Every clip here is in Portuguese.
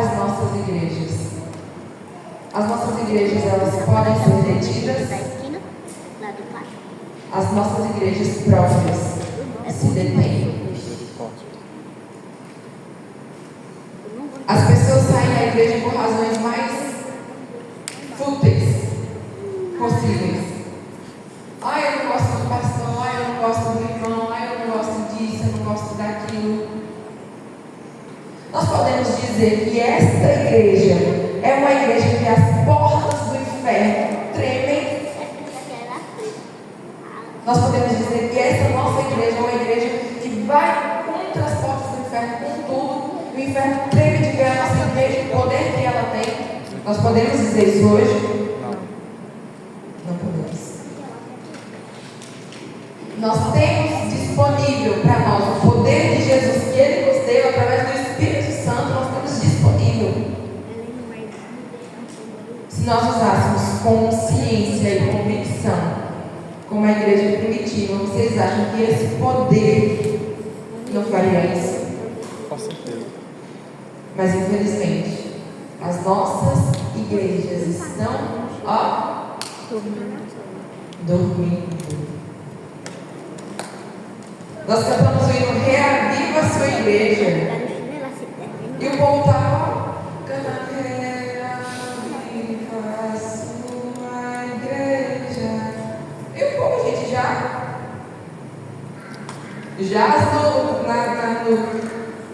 as nossas igrejas? As nossas igrejas, elas podem ser detidas? As nossas igrejas próprias se detêm. As pessoas saem da igreja por razões mais fúteis possíveis. Eu não gosto do pastor, eu não gosto do irmão, eu não gosto disso, eu não gosto daquilo. Nós podemos dizer que esta igreja é uma igreja que as portas do inferno tremem. Nós podemos dizer que essa nossa igreja é uma igreja que vai contra as portas do inferno com tudo. O inferno treme de ver a nossa igreja, o poder que ela tem. Nós podemos dizer isso hoje? Não podemos. Nós temos disponível para nós o poder de Jesus que Ele nos deu através do Espírito Santo. Nós temos disponível. Se nós usássemos consciência e convicção, como a igreja primitiva, vocês acham que esse poder não faria isso? Com certeza. Mas infelizmente, as nossas igrejas estão, dormindo. Nós cantamos o hino Reaviva a sua igreja. E o povo estava cantando Reaviva a sua igreja. E o povo, gente,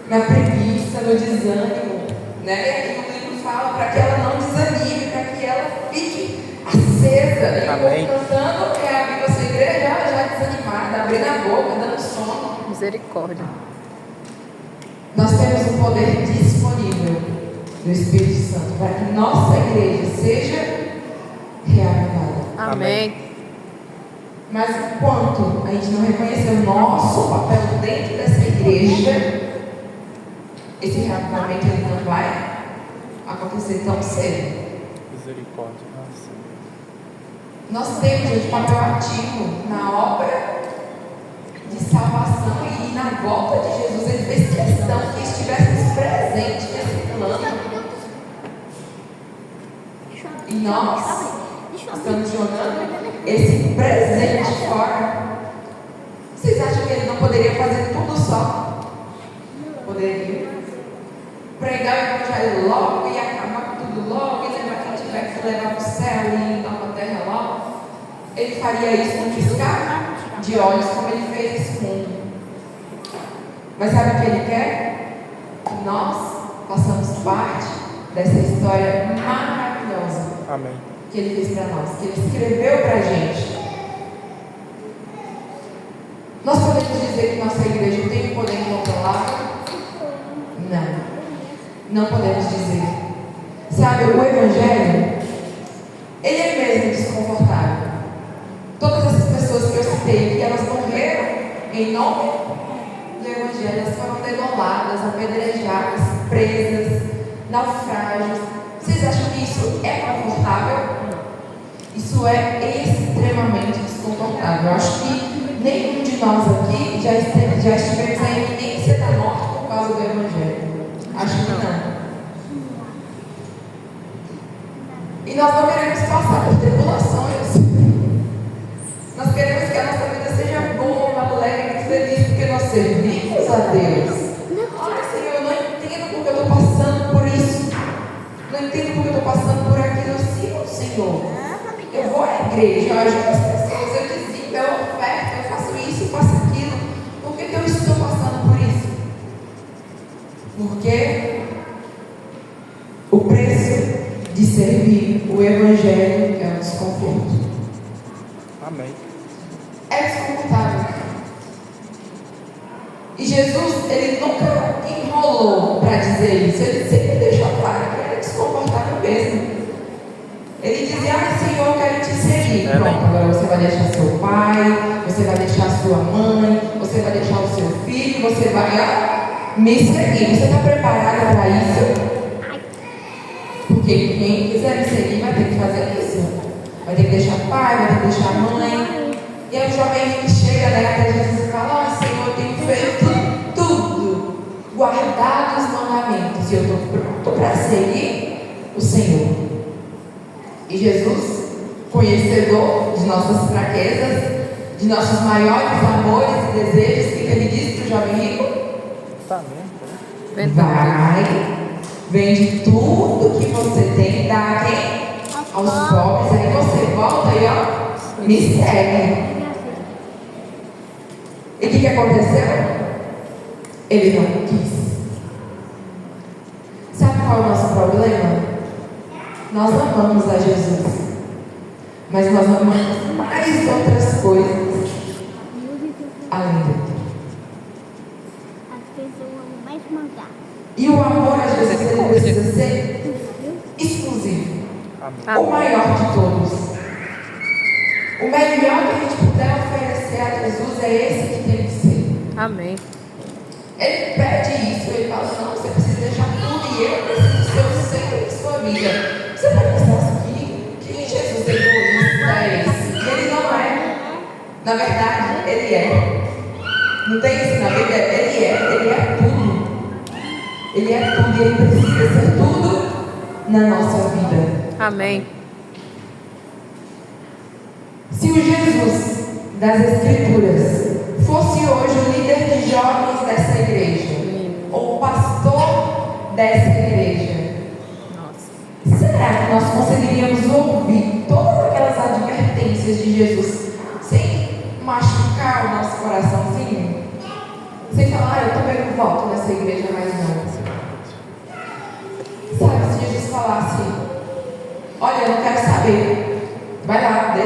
na preguiça, no desânimo, né? E o livro fala para que ela não desanime, para que ela fique acesa. E Amém. o povo cantando Reaviva a sua igreja, já desanimada, abrindo a boca, dando sono. Misericórdia. Nós temos o poder disponível do Espírito Santo para que nossa igreja seja reavivada. Amém. Mas enquanto a gente não reconhecer o nosso papel dentro dessa igreja, esse reavivamento ele não vai acontecer tão cedo. Misericórdia. Nós temos, gente, papel ativo na obra de salvação e na volta de Jesus. Ele fez questão que estivéssemos presentes nesse plano. E nós estamos jogando esse presente fora. Vocês acham que ele não poderia fazer tudo só? Poderia. Pregar o evangelho logo e acabar com tudo logo e levar quem tiver que levar para o céu e ir para a terra logo. Ele faria isso no piscar de olhos, como ele fez esse mundo. Mas sabe o que ele quer? Que nós façamos parte dessa história maravilhosa. Amém. Que ele fez para nós, que ele escreveu para a gente. Nós podemos dizer que nossa igreja tem o poder incontrolável? Não podemos dizer. Sabe, o evangelho, ele é mesmo desconfortável. Todas essas pessoas que eu citei aqui, elas morreram em nome do evangelho. Elas foram degoladas, apedrejadas, presas, naufrágios. Vocês acham que isso é confortável? Isso é extremamente desconfortável. Eu acho que nenhum de nós aqui já estivemos à iminência da morte por causa do evangelho. Acho que não. E nós não queremos passar por tribulações. Nós queremos que a nossa vida seja boa, alegre, feliz, porque nós servimos a Deus. Olha, Senhor, eu não entendo porque eu estou passando por isso. Não entendo porque eu estou passando por aquilo. Eu sigo o Senhor. Eu vou à igreja, eu ajudo as pessoas, eu dizimo, eu oferto, eu faço isso, eu faço aquilo. Por que eu estou passando por isso? Porque o preço de servir o evangelho é um desconforto. Amém. É desconfortável. E Jesus, ele nunca enrolou para dizer isso. Ele sempre deixou claro que era desconfortável mesmo. Ele dizia: Senhor, eu quero te seguir. Pronto, agora você vai deixar seu pai, você vai deixar sua mãe, você vai deixar o seu filho, você vai me seguir. Você está preparada para isso? Porque quem quiser me seguir vai ter que fazer isso. Vai ter que deixar pai, vai ter que deixar mãe. E aí o jovem que chega, né, até Jesus e fala: Senhor, eu tenho feito tudo, guardado os mandamentos. se eu estou pronto para seguir o Senhor. E Jesus, conhecedor de nossas fraquezas, de nossos maiores amores e desejos, o que ele disse para o jovem rico? Tá mesmo? Vai, vende tudo que você tem, dá a quem? Aos pobres. Aí você volta e ó, me segue. E o que aconteceu? Ele não quis. Sabe qual é o nosso problema? Nós amamos a Jesus, mas nós amamos mais outras coisas além dele. E o amor a Jesus ele precisa ser exclusivo. Amém. O maior de todos. O melhor que a gente puder oferecer a Jesus é esse que tem que ser. Amém. Ele pede isso, ele fala, não, você precisa deixar tudo e eu preciso ser o centro de sua vida. Você vai pensar assim, que Jesus é egoísta, é esse? E ele não é. Na verdade, ele é. Não tem isso na Bíblia? Ele é tudo. Ele é tudo e ele precisa ser tudo na nossa vida. Amém. Se o Jesus das Escrituras fosse hoje o líder de jovens dessa igreja, ou o pastor dessa igreja, será que nós conseguiríamos ouvir todas aquelas advertências de Jesus sem machucar o nosso coraçãozinho? Sem falar, eu também não volto nessa igreja mais não. Sabe, se Jesus falasse, olha, eu não quero saber, vai lá,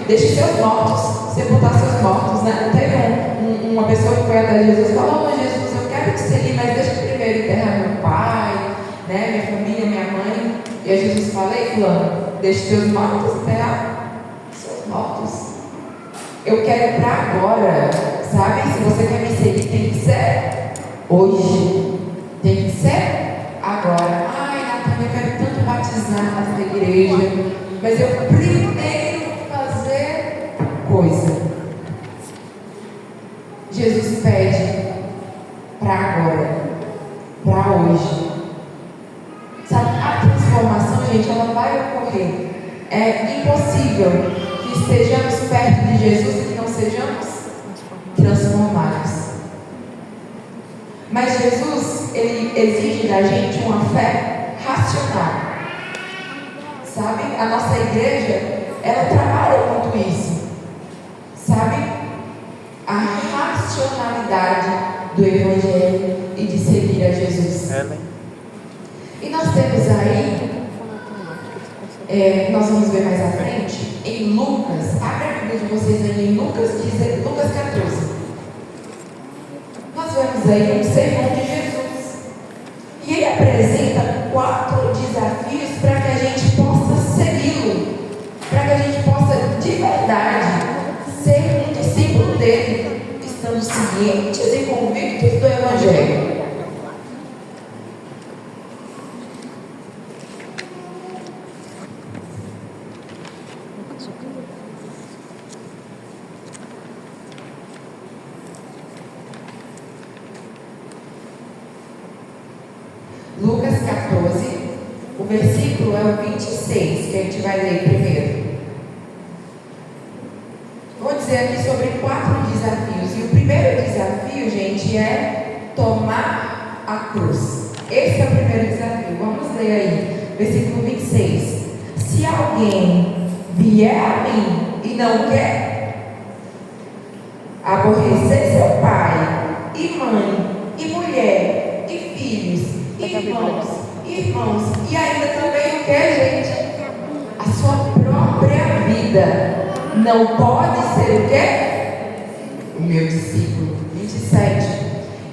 deixe seus mortos, sepultar seus mortos, né? Teve uma pessoa que foi até Jesus e falou, mas Jesus, eu quero te seguir, mas deixa eu primeiro enterrar meu pai, né? Minha família, minha mãe. E aí Jesus fala, ei, fulano, deixe seus mortos enterrar seus mortos. Eu quero para agora, sabe? Se você quer me seguir, tem que ser hoje, tem que ser agora. Ai, Natânia, eu quero tanto batizar nessa igreja, mas eu primeiro fazer coisa. Jesus pede para agora, para hoje. Sabe, a transformação, gente, ela vai ocorrer. É impossível que estejamos perto de Jesus e que não sejamos transformados. Mas Jesus, ele exige da gente uma fé racional. Sabe? A nossa igreja, ela trabalha muito isso. Sabe? A racionalidade do Evangelho e de seguir a Jesus. E nós temos aí, nós vamos ver mais à frente, em Lucas, abre a Bíblia de vocês aí em Lucas 14. Nós vemos aí um sermão de Jesus. E ele apresenta 4 desafios para que a gente possa segui-lo, para que a gente possa de verdade ser um discípulo dele, estando cientes e convictos do Evangelho. Lucas 14, o versículo é o 26, que a gente vai ler primeiro. Vou dizer aqui sobre 4 desafios. E o primeiro desafio, gente, é tomar a cruz. Esse é o primeiro desafio. Vamos ler aí, versículo 26. Se alguém vier a mim e não quer aborrecer seu pai e mãe e mulher e filhos, irmãos, e ainda também o que, gente? A sua própria vida. Não pode ser o quê? O meu discípulo. 27.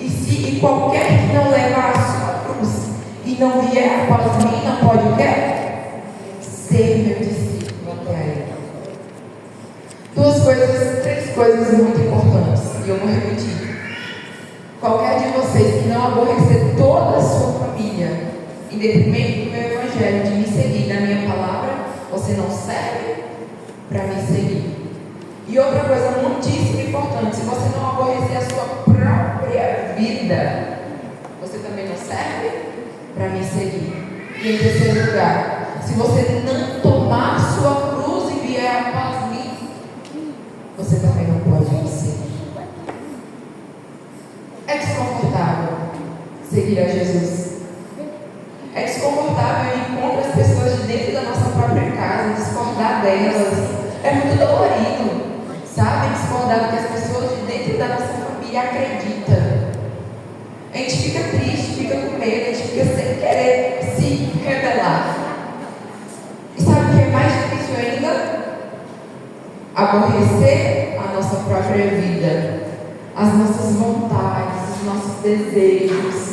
E qualquer que não levar a sua cruz e não vier após mim, não pode o quê? Ser meu discípulo até aí. 3 coisas muito importantes. E eu vou repetir. Qualquer de vocês que não aborrecer toda a sua família, em detrimento do meu evangelho, de me seguir na minha palavra, você não serve para me seguir. E outra coisa muitíssimo importante, se você não aborrecer a sua própria vida, você também não serve para me seguir. E em terceiro lugar, se você não tomar sua cruz e vier após mim, você também não pode me seguir. É desconfortável seguir a Jesus. É desconfortável ir contra as pessoas de dentro da nossa própria casa, discordar delas. É muito dolorido, sabe? Discordar do que as pessoas de dentro da nossa família acreditam. A gente fica triste, fica com medo, a gente fica sem querer se rebelar. E sabe o que é mais difícil ainda? Aborrecer a nossa própria vida, as nossas vontades, os nossos desejos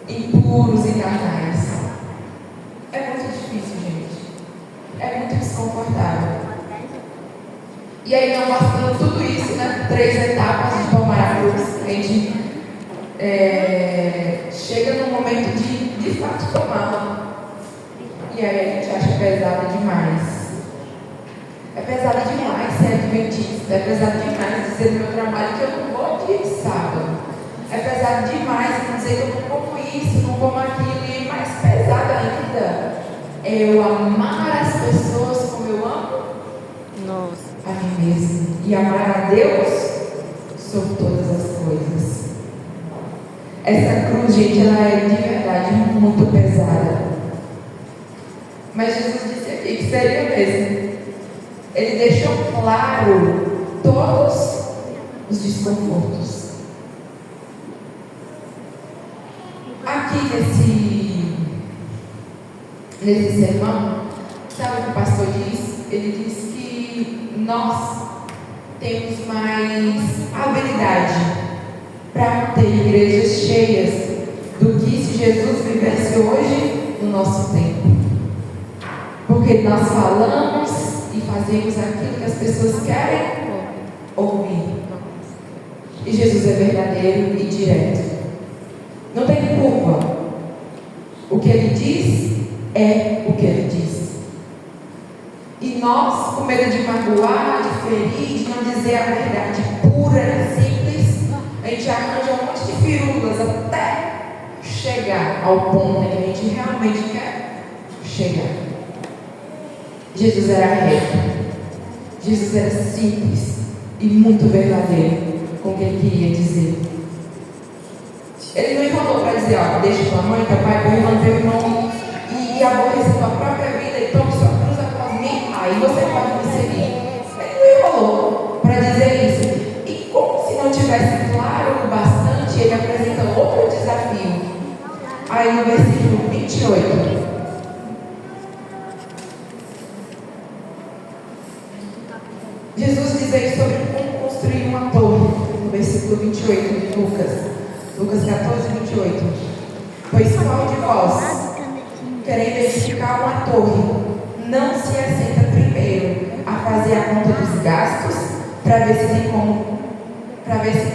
impuros e carnais. É muito difícil, gente. É muito desconfortável. E aí, não bastando tudo isso, né? 3 etapas de tomar a cruz. A gente chega num momento de fato tomá-la. E aí a gente acha pesada demais. É pesado demais ser adventista. É pesado demais dizer no meu trabalho que eu não vou dia de sábado. É pesado demais dizer que eu não como isso, não como aquilo. E mais pesado ainda é eu amar as pessoas como eu amo a mim mesmo. E amar a Deus sobre todas as coisas. Essa cruz, gente, ela é de verdade muito pesada. Mas Jesus disse aqui que seria mesmo. Ele deixou claro todos os desconfortos. Aqui nesse sermão, sabe o que o pastor diz? Ele diz que nós temos mais habilidade para manter igrejas cheias do que se Jesus vivesse hoje no nosso tempo. Porque nós falamos e fazemos aquilo que as pessoas querem ouvir. E Jesus é verdadeiro e direto. Não tem culpa. O que ele diz é o que ele diz. E nós, com medo de magoar, de ferir, de não dizer a verdade pura e simples, a gente arranja um monte de firulas até chegar ao ponto em que a gente realmente quer chegar. Jesus era reto. Jesus era simples e muito verdadeiro com o que ele queria dizer. Ele não enrolou para dizer, ó, deixa tua mãe, teu pai, teu irmão, teu irmão e aborreça tua própria vida e tome sua cruz após mim, aí você pode me seguir. Ele não enrolou para dizer isso. E como se não tivesse claro o bastante, ele apresenta outro desafio. Aí no versículo 28. Jesus diz aí sobre como construir uma torre, no versículo 28 de Lucas 14, 28. Pois qual de vós, querendo edificar uma torre, não se assenta primeiro a fazer a conta dos gastos, para ver se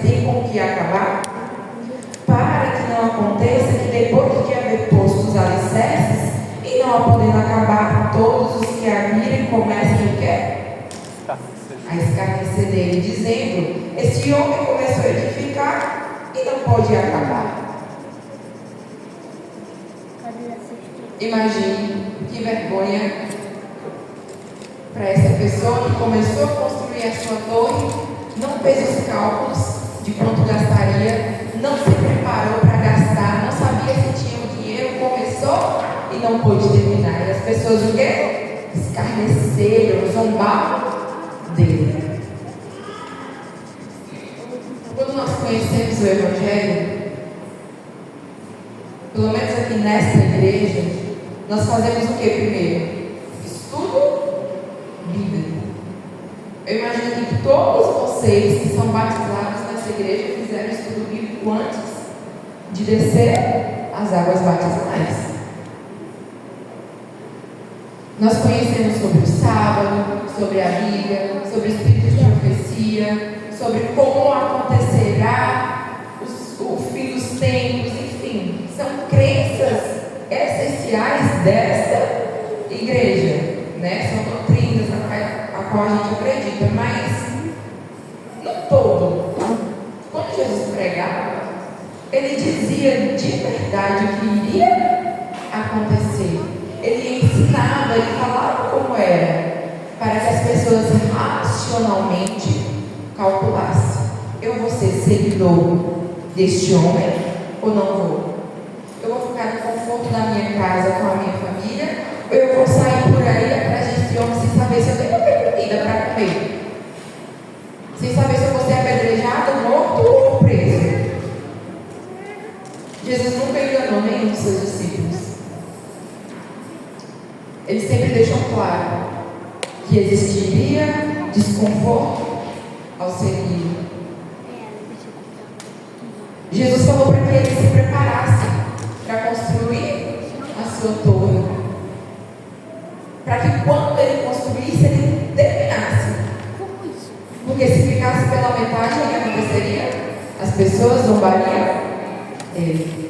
tem com o que acabar? Para que não aconteça que depois de haver posto os alicerces, e não a podendo acabar, todos os que a virem comecem o quê? A escarnecer dele, dizendo: esse homem começou a edificar e não pode acabar. Imagine que vergonha para essa pessoa que começou a construir a sua torre, não fez os cálculos de quanto gastaria, não se preparou para gastar, não sabia se tinha o dinheiro, começou e não pôde terminar. E as pessoas o quê? Escarneceram, zombaram dele. Quando nós conhecemos o Evangelho, pelo menos aqui nesta igreja, nós fazemos o que primeiro? Estudo bíblico. Eu imagino que todos vocês que são batizados nessa igreja fizeram estudo bíblico antes de descer as águas batismais. Nós conhecemos sobre o sábado, sobre a Bíblia, sobre o espírito de profecia, sobre como acontecerá o fim dos tempos, enfim, são crenças essenciais desta igreja, né? São doutrinas a qual a gente acredita, mas no todo, quando Jesus pregava, Ele dizia de verdade o que iria acontecer. Ele ensinava, ele falava como era, para que as pessoas racionalmente calculassem: eu vou ser seguidor deste homem ou não vou? Eu vou ficar no conforto da minha casa com a minha família, ou eu vou sair por aí atrás desse homem sem saber se eu tenho comida para comer, sem saber se eu vou ser apedrejado, morto ou preso? Jesus nunca enganou nenhum dos seus discípulos. Ele sempre deixou claro que existiria desconforto ao seguir. Jesus falou para que eles se preparassem para construir a sua torre, para que quando ele construísse, ele terminasse. Porque se ficasse pela metade, o que aconteceria? As pessoas zombariam dele.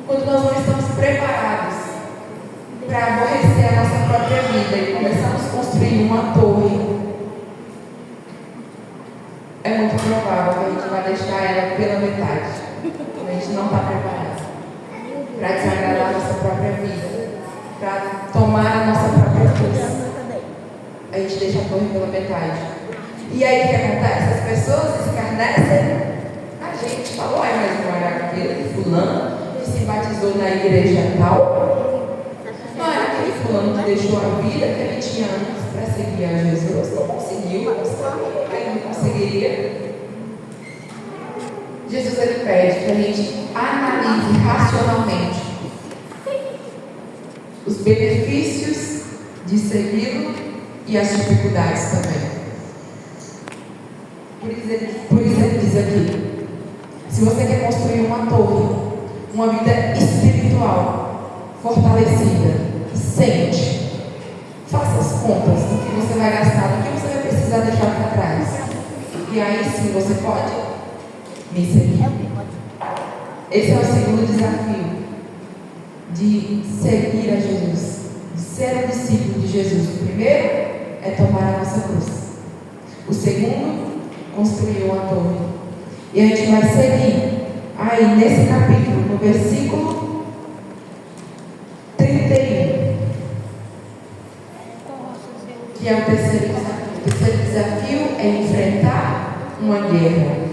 Quando nós não estamos preparados para aborrecer a nossa própria vida e começamos a construir uma torre, é muito provável que a gente vai deixar ela pela metade. A gente não está preparado para desagradar a nossa própria vida, para tomar a nossa própria força. A gente deixa a torre pela metade. E aí o que acontece? As pessoas escarnecem a gente. Falou, mas não era aquele fulano que se batizou na igreja tal? Não era aquele fulano que deixou a vida que ele tinha anos para seguir a Jesus? Não conseguiu, ele não conseguiria. Jesus ele pede que a gente analise racionalmente os benefícios de segui-lo e as dificuldades também. Por isso ele diz aqui: se você quer construir uma torre, uma vida espiritual fortalecida, sente, faça as contas do que você vai gastar, do que você vai precisar deixar para trás, e aí sim você pode me seguir. Esse é o segundo desafio de seguir a Jesus, de ser um discípulo de Jesus. O primeiro é tomar a nossa cruz. O segundo, construir uma torre. E a gente vai seguir aí nesse capítulo, no versículo 31, que é o terceiro desafio. O terceiro desafio é enfrentar uma guerra.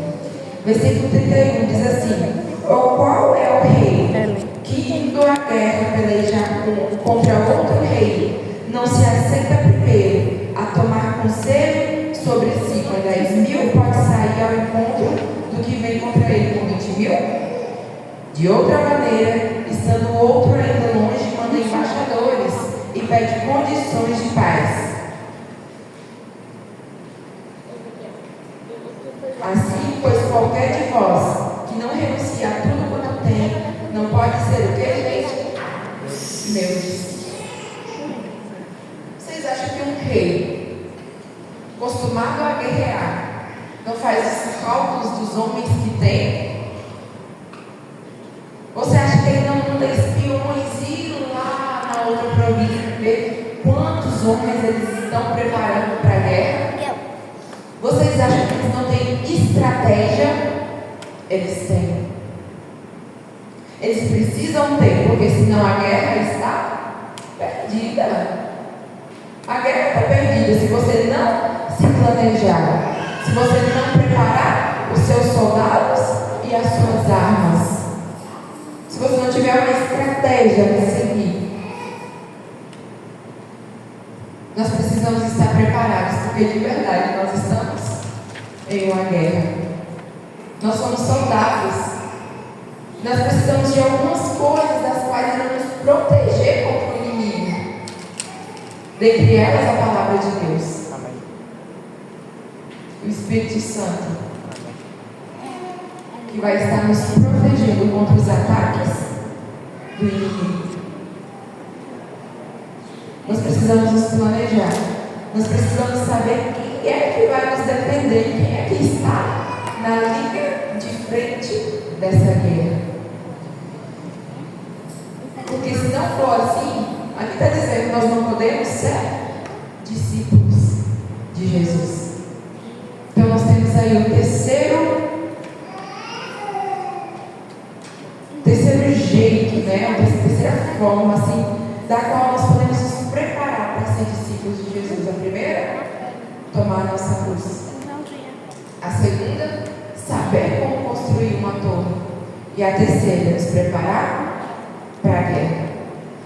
Versículo 31 diz assim: ou qual é o rei que, indo à guerra pelejar contra outro rei, não se assenta primeiro a tomar conselho sobre si com 10.000, pode sair ao encontro do que vem contra ele com 20.000? De outra maneira, estando o outro ainda longe, manda embaixadores e pede condições de paz. Assim, pois qualquer de vós que não renuncia a tudo quanto tem, não pode ser o que, gente? Meu discípulo. Vocês acham que um rei acostumado a guerrear não faz os cálculos dos homens que tem? Você acha que ele não manda espiões ir lá na outra província ver quantos homens eles estão preparando para a guerra? Vocês acham que eles não têm estratégia? Eles têm. Eles precisam ter, porque senão a guerra está perdida. A guerra está perdida se você não se planejar, se você não preparar os seus soldados e as suas armas, se você não tiver uma estratégia para seguir. Nós precisamos estar preparados, porque de verdade nós estamos em uma guerra. Nós somos soldados. Nós precisamos de algumas coisas das quais iremos proteger contra o inimigo. Dentre elas, a palavra de Deus. Amém. O Espírito Santo, que vai estar nos protegendo contra os ataques do inimigo. Nós precisamos nos planejar. Nós precisamos saber quem é que vai nos defender, quem é que está na linha de frente dessa guerra. Porque se não for assim, aqui está dizendo que nós não podemos ser discípulos de Jesus. Então nós temos aí o terceiro terceiro jeito, né? A terceira forma, assim, da qual nós podemos nos preparar para ser discípulos de Jesus. A primeira, tomar a nossa cruz. A segunda, saber como construir uma torre. E a terceira, nos preparar para a guerra.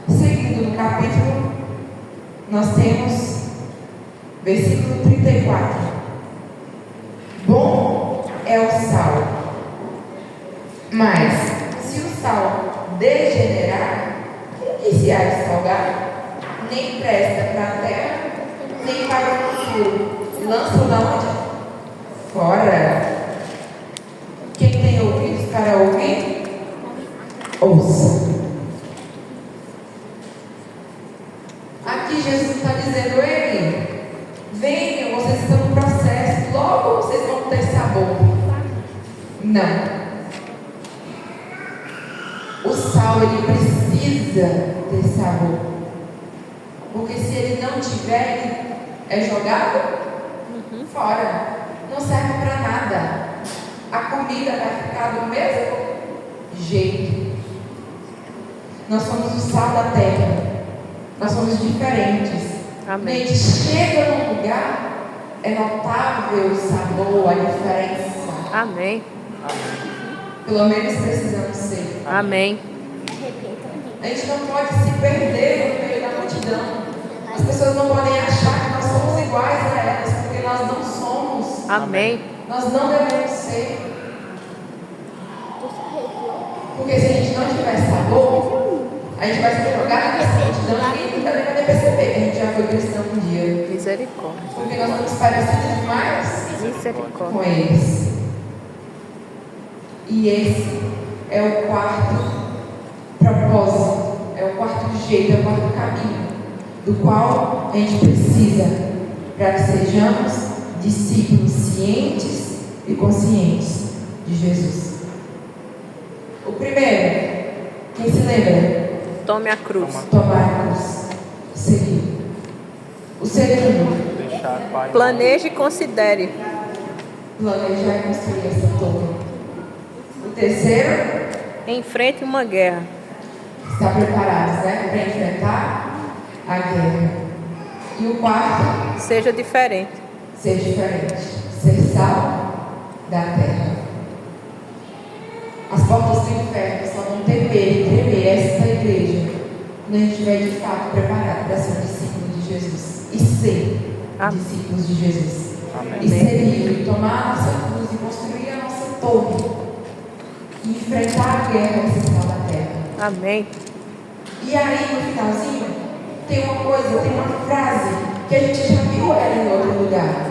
Seguindo no capítulo, nós temos versículo 34. Bom é o sal, mas se o sal degenerar, com que se há de salgar? Nem presta para a terra, nem para o futuro. Lançam da onde? Fora. Quem tem ouvidos para ouvir, ouça. Aqui Jesus está dizendo: ei, venham, vocês estão no processo, logo vocês vão ter sabor. Não. O sal, ele precisa ter sabor. Porque se ele não tiver, ele é jogado fora. Não serve para nada. A comida vai ficar do mesmo jeito. Nós somos o sal da terra. Nós somos diferentes. Amém. A gente chega num lugar, é notável o sabor, a diferença. Amém. Pelo menos precisamos ser. Amém. A gente não pode se perder no meio da multidão. As pessoas não podem achar que nós somos iguais a elas, porque nós não somos. Amém. Nós não devemos ser. Porque se a gente não tiver sabor, a gente vai ser jogado nessa multidão. Ninguém nunca vai perceber que a gente já foi cristão um dia. Misericórdia. Porque nós estamos parecidos demais com Misericórdia. eles. E esse é o quarto propósito, é o quarto jeito, é o quarto caminho, do qual a gente precisa para que sejamos discípulos cientes e conscientes de Jesus. O primeiro, quem se lembra? Tome a cruz. Tomar a cruz. Seguir. O segundo, Deixar pai. Planeje e considere. planejar e construir essa torre. O terceiro, Enfrente uma guerra. estar preparados, né, para enfrentar a guerra. E o quarto, Seja diferente. ser diferente, ser sal da terra. As portas do inferno só vão temer e tremer esta igreja quando a gente estiver de fato preparado para ser um discípulo de Jesus e ser Amém. discípulos de Jesus. Amém. E ser livre, tomar a nossa cruz e construir a nossa torre e enfrentar a guerra e ser sal da terra. Amém. E aí, no finalzinho, tem uma coisa, tem uma frase que a gente já viu ela em outro lugar.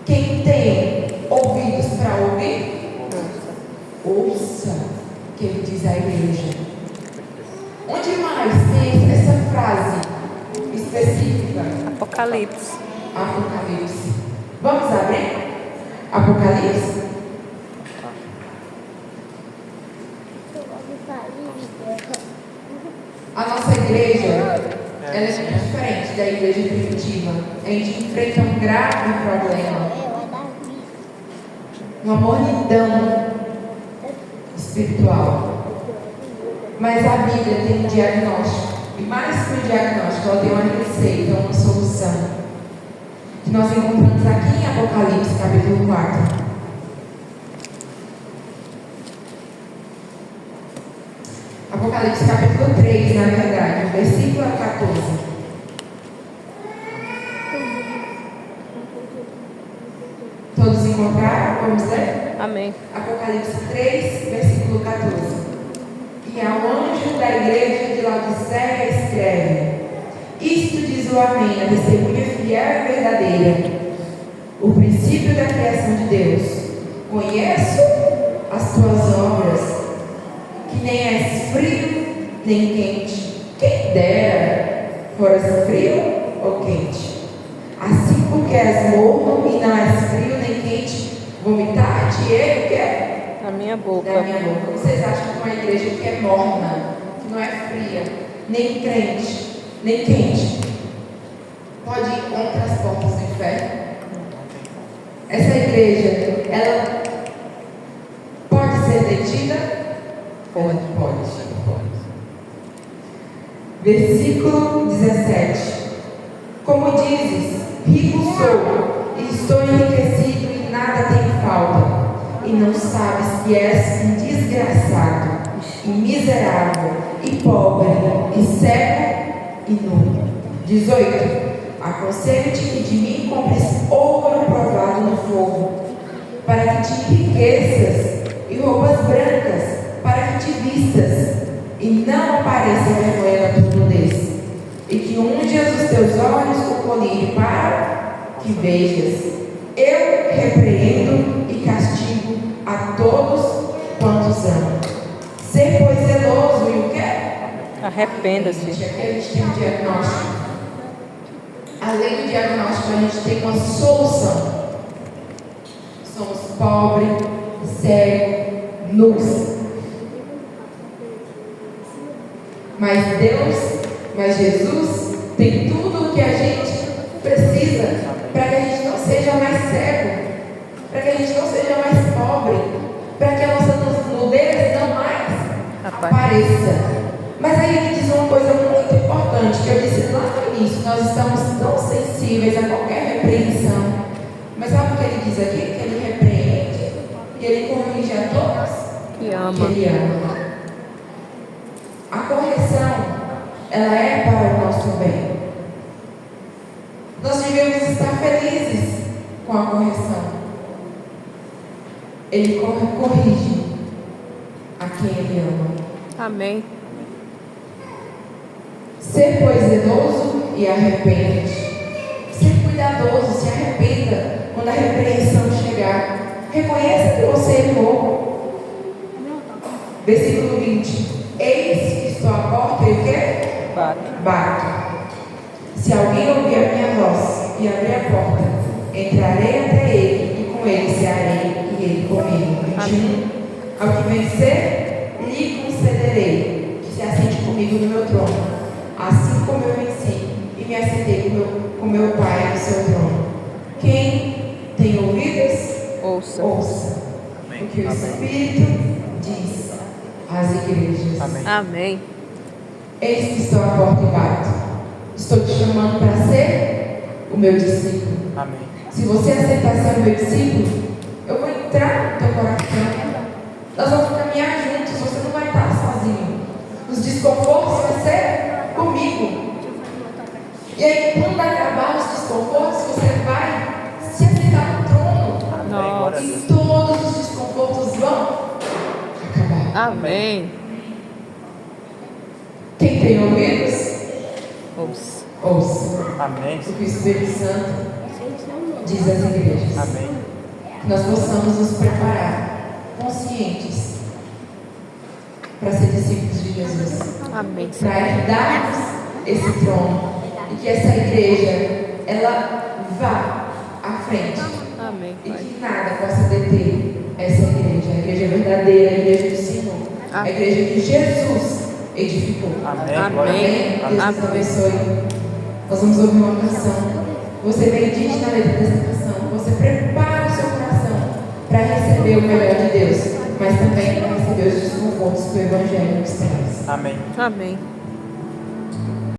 Quem tem ouvidos para ouvir, ouça o que ele diz à igreja. Onde mais tem essa frase específica? Apocalipse. Apocalipse. Vamos abrir? Apocalipse? A nossa igreja, ela é muito diferente da igreja primitiva. A gente enfrenta um grave problema, uma mornidão espiritual. Mas a Bíblia tem um diagnóstico, e mais que um diagnóstico, ela tem uma receita, uma solução, que nós encontramos aqui em Apocalipse, capítulo 4. Apocalipse capítulo 3, na verdade, versículo 14. Todos encontraram? Vamos ler? Amém. Apocalipse 3, versículo 14. E ao anjo da igreja de Laodiceia escreve: Isto diz o Amém, a testemunha fiel e verdadeira, o princípio da criação de Deus. Conheço as tuas obras, que nem és frio nem quente. Quem dera foras frio ou quente. Assim porque és morno e não és frio nem quente, vomitar-te ele quer Na minha boca. da minha boca. Vocês acham que uma igreja que é morna, que não é fria, nem crente, nem quente, pode ir contra as portas do inferno? Essa igreja, ela pode ser detida? Pode. Versículo 17. Como dizes, rico sou, e estou enriquecido e nada tenho falta, e não sabes que és um desgraçado, e miserável, e pobre, e cego, e nu. 18. Aconselho-te que de mim compres ouro provado no fogo, para que te enriqueças, e roupas brancas, para que te vistas, e não apareça vergonha na tua nudez, e que unjas os teus olhos com colírio para que vejas. Eu repreendo e castigo a todos quantos amo. Ser, pois, zeloso e o quê? Arrependa-se. Aqui a gente tem um diagnóstico. Além do diagnóstico, a gente tem uma solução. Somos pobres, cegos, nus. Mas Jesus tem tudo o que a gente precisa para que a gente não seja mais cego, para que a gente não seja mais pobre, para que a nossa nudez não mais apareça. Mas aí ele diz uma coisa muito importante que eu disse lá no início: nós estamos tão sensíveis a qualquer repreensão. Mas sabe o que ele diz aqui? Que ele repreende e ele corrige a todos Que ama. que ele ama. A correção, ela é para o nosso bem. Nós devemos estar felizes com a correção. Ele corrige a quem ele ama. Amém. Ser, pois, zeloso e arrepende-te. Ser cuidadoso, se arrependa quando a repreensão chegar. Reconheça que você errou. Versículo 20. Eis que estou à porta e o quê? Bato. Se alguém ouvir a minha voz e abrir a porta, entrarei até ele e com ele cearei e ele comigo. 21. Ao que vencer, lhe concederei que se assente comigo no meu trono, assim como eu venci e me assentei com meu Pai no seu trono. Quem tem ouvidos, Ouça. o que o Espírito diz às igrejas. Amém. Eis que estou à porta e bato. Estou te chamando para ser o meu discípulo. Amém. Se você aceitar ser o meu discípulo, eu vou entrar no teu coração. Nós vamos caminhar juntos. Você não vai estar sozinho. Os desconfortos vão ser comigo. E aí, quando acabar os desconfortos, você vai se assentar no trono. Nossa. E todos os desconfortos vão acabar. Amém. Quem tem ouvidos, Ouça. ouça Amém. o que o Espírito Santo diz às igrejas. Amém. Que nós possamos nos preparar conscientes para ser discípulos de Jesus, Amém. para herdarmos esse trono e que essa igreja ela vá à frente Amém. e Pai. que nada possa deter essa igreja, a igreja verdadeira, a igreja do Senhor, a igreja que Jesus edificou. Amém. Amém. Deus nos abençoe. Nós vamos ouvir uma canção. Você medite na letra dessa canção. Você prepara o seu coração para receber o melhor de Deus, mas também para receber os desconfortos que o Evangelho nos traz. Amém. Amém.